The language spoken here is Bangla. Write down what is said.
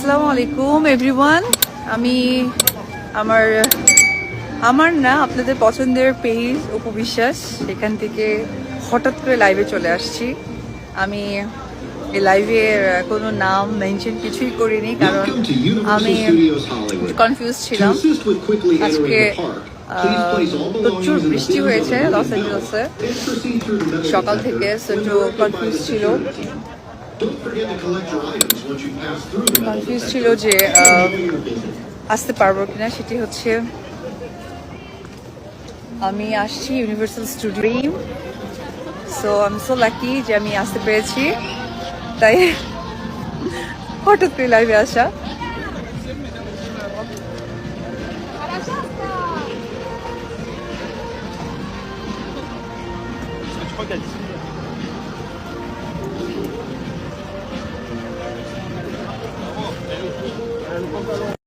আসসালামু আলাইকুম এভরিওয়ান। আমি আমার না আপনাদের পছন্দের পেজ উপবিশ্বাস, সেখান থেকে হঠাৎ করে লাইভে চলে আসছি। আমি এই লাইভের কোনো নাম মেনশন কিছুই করিনি, কারণ আমি কনফিউজ ছিলাম। আজকে প্রচুর বৃষ্টি হয়েছে লস অ্যাঞ্জেলেসে সকাল থেকে, একটু কনফিউজ ছিল যে আসতে পারবো কিনা। সেটি হচ্ছে আমি আসছি universal studio, so I am so lucky যে আমি আসতে পেরেছি, তাই হঠাৎ করে লাইভে আসা।